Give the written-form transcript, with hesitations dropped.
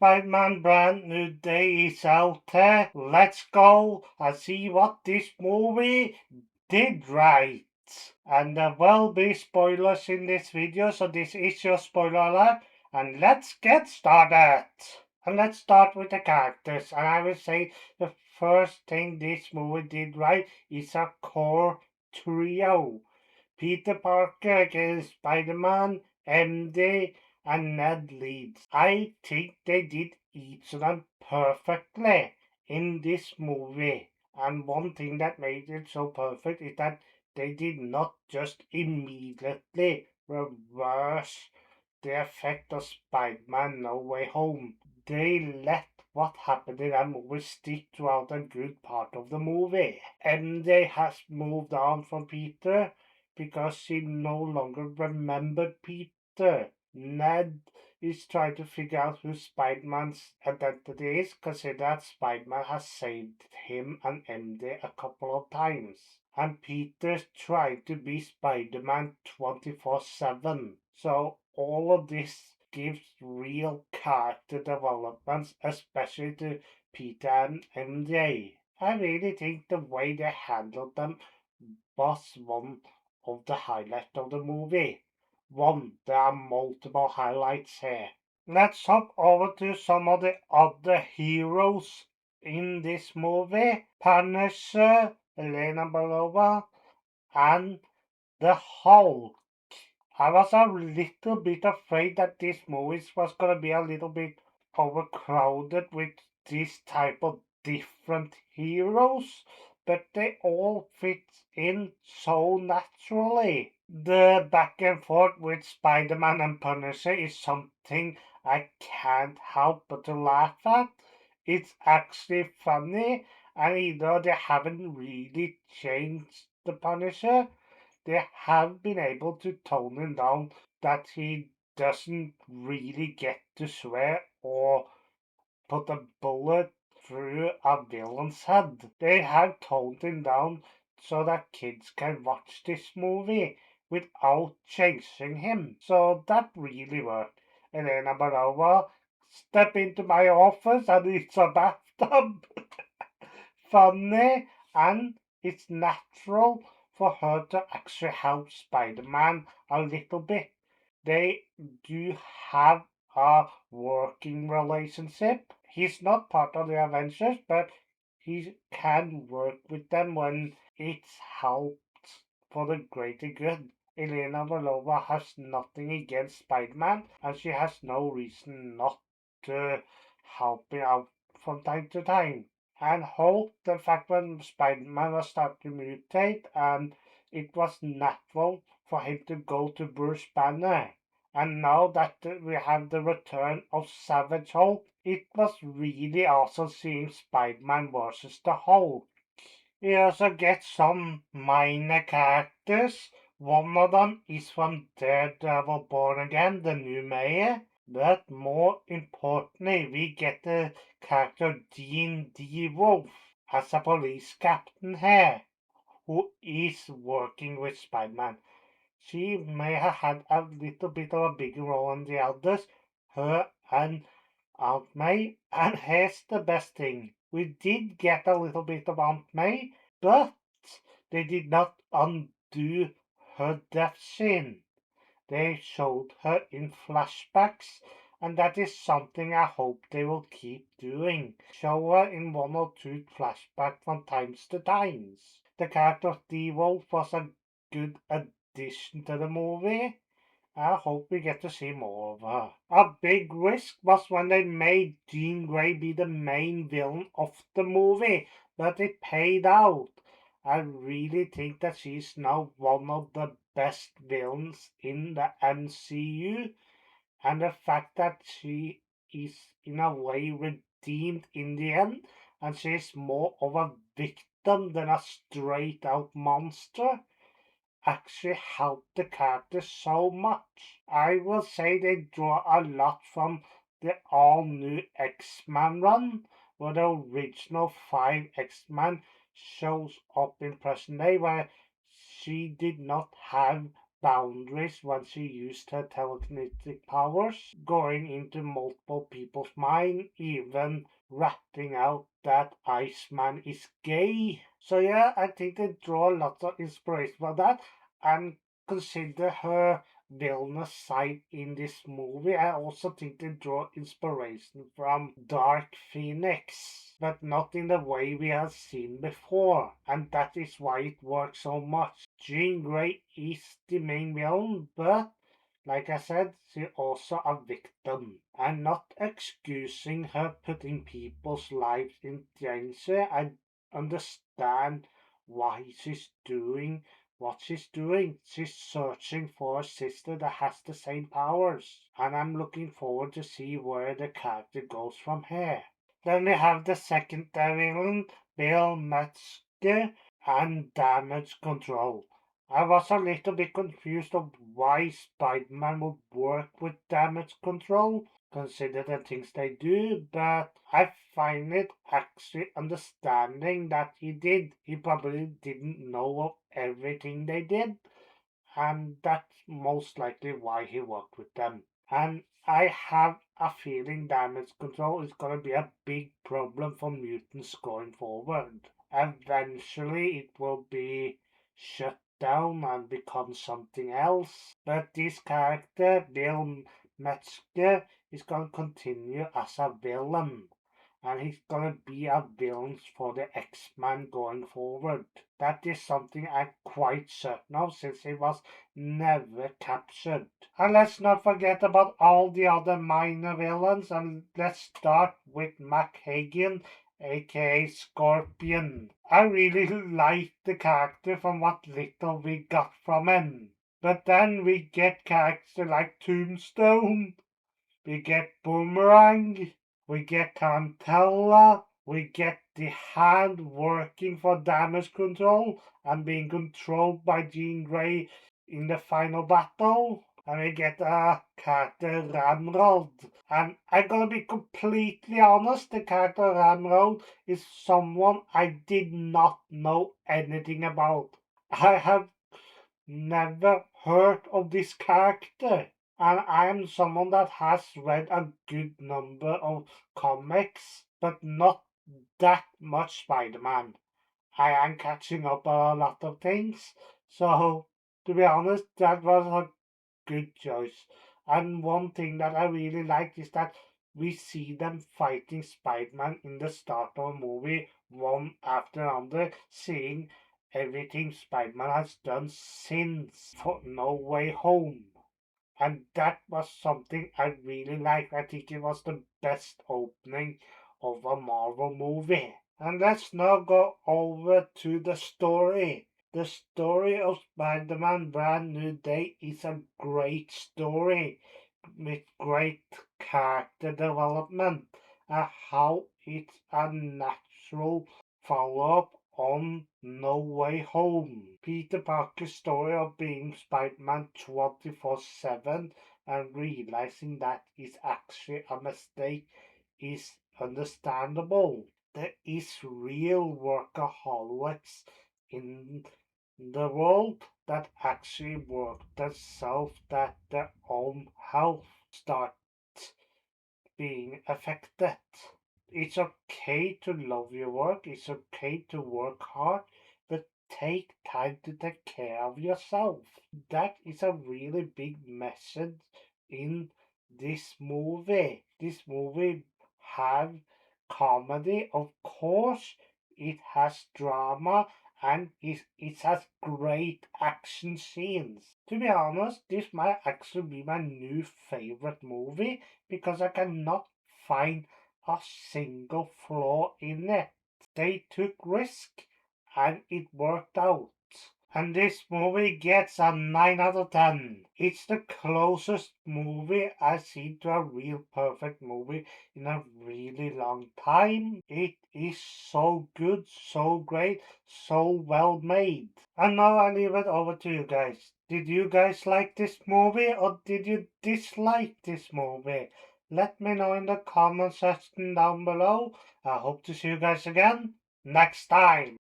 Spider-Man brand new day is out there. Let's go and see what this movie did right. And there will be spoilers in this video, so this is your spoiler alert. And let's get started. And let's start with the characters. And I will say the first thing this movie did right is a core trio. Peter Parker against Spider-Man, MJ, and Ned Leeds. I think they did each of them perfectly in this movie. And one thing that made it so perfect is that they did not just immediately reverse the effect of Spider-Man No Way Home. They let what happened in that movie stick throughout a good part of the movie. MJ has moved on from Peter because she no longer remembered Peter. Ned is trying to figure out who Spider-Man's identity is, considering that Spider-Man has saved him and MJ a couple of times. And Peter's trying to be Spider-Man 24/7. So all of this gives real character developments, especially to Peter and MJ. I really think the way they handled them was one of the highlights of the movie. There are multiple highlights here. Let's hop over to some of the other heroes in this movie. Punisher, Elena Belova, and the Hulk. I was a little bit afraid that this movie was gonna be a little bit overcrowded with this type of different heroes, but they all fit in so naturally. The back and forth with Spider-Man and Punisher is something I can't help but to laugh at. It's actually funny, and either they haven't really changed the Punisher, they have been able to tone him down that he doesn't really get to swear or put a bullet through a villain's head. They have toned him down so that kids can watch this movie without chasing him. So that really worked. Elena Barova, step into my office and it's a bathtub. Funny, and it's natural for her to actually help Spider-Man a little bit. They do have a working relationship. He's not part of the Avengers, but he can work with them when it's helped for the greater good. Elena Belova has nothing against Spider-Man, and she has no reason not to help him out from time to time. And Hulk, the fact when Spider-Man was starting to mutate, and it was natural for him to go to Bruce Banner. And now that we have the return of Savage Hulk, it was really awesome seeing Spider-Man versus the Hulk. We also get some minor characters. One of them is from Daredevil Born Again, the new mayor. But more importantly, we get the character Jean DeWolf as a police captain here, who is working with Spider-Man. She may have had a little bit of a bigger role than the others, her and Aunt May. And here's the best thing. We did get a little bit of Aunt May, but they did not undo her death scene. They showed her in flashbacks, and that is something I hope they will keep doing. Show her in one or two flashbacks from times to times. The character of D-Wolf was a good addition to the movie. I hope we get to see more of her. A big risk was when they made Jean Grey be the main villain of the movie, but it paid out. I really think that she's now one of the best villains in the MCU, and the fact that she is in a way redeemed in the end, and she's more of a victim than a straight out monster, actually helped the character so much. I will say they draw a lot from the all new X-Men run, where the original 5 X-Men shows up in present day, where she did not have boundaries when she used her telekinetic powers, going into multiple people's mind, even ratting out that Iceman is gay. So yeah, I think they draw lots of inspiration from that and consider her villainous side in this movie. I also think they draw inspiration from Dark Phoenix, but not in the way we have seen before, and that is why it works so much. Jean Grey is the main villain, but like I said, she's also a victim. I'm not excusing her putting people's lives in danger. I understand why she's doing what she's doing. She's searching for a sister that has the same powers. And I'm looking forward to see where the character goes from here. Then we have the second villain, Bill Metzger, and Damage Control. I was a little bit confused of why Spider-Man would work with Damage Control, consider the things they do, but I find it actually understanding that he did. He probably didn't know of everything they did, and that's most likely why he worked with them. And I have a feeling Damage Control is going to be a big problem for mutants going forward. Eventually, it will be shut down and become something else. But this character, Bill Metzger, is going to continue as a villain. And he's going to be a villain for the X-Men going forward. That is something I'm quite certain of since he was never captured. And let's not forget about all the other minor villains, and let's start with Mac Hagen, aka Scorpion. I really liked the character from what little we got from him. But then we get characters like Tombstone, we get Boomerang, we get Tarantella, we get the hand working for damage control and being controlled by Jean Grey in the final battle. And we get a character Ramrod. And I'm gonna be completely honest, the character Ramrod is someone I did not know anything about. I have never heard of this character. And I am someone that has read a good number of comics, but not that much Spider-Man. I am catching up on a lot of things, so to be honest, that was a good choice. And one thing that I really like is that we see them fighting Spider-Man in the start of the movie, one after another, seeing everything Spider-Man has done since for No Way Home. And that was something I really liked. I think it was the best opening of a Marvel movie. And let's now go over to the story. The story of Spider-Man Brand New Day is a great story with great character development and how it's a natural follow-up on No Way Home. Peter Parker's story of being Spider-Man 24/7 and realizing that is actually a mistake is understandable. There is real workaholics in the world that actually work themselves that their own health starts being affected. It's okay to love your work, it's okay to work hard, but take time to take care of yourself. That is a really big message in this movie. This movie have comedy, of course, it has drama, and it has great action scenes. To be honest, this might actually be my new favorite movie because I cannot find a single flaw in it. They took risk and it worked out. And this movie gets a 9 out of 10. It's the closest movie I've seen to a real perfect movie in a really long time. It is so good, so great, so well made. And now I leave it over to you guys. Did you guys like this movie or did you dislike this movie? Let me know in the comment section down below. I hope to see you guys again next time.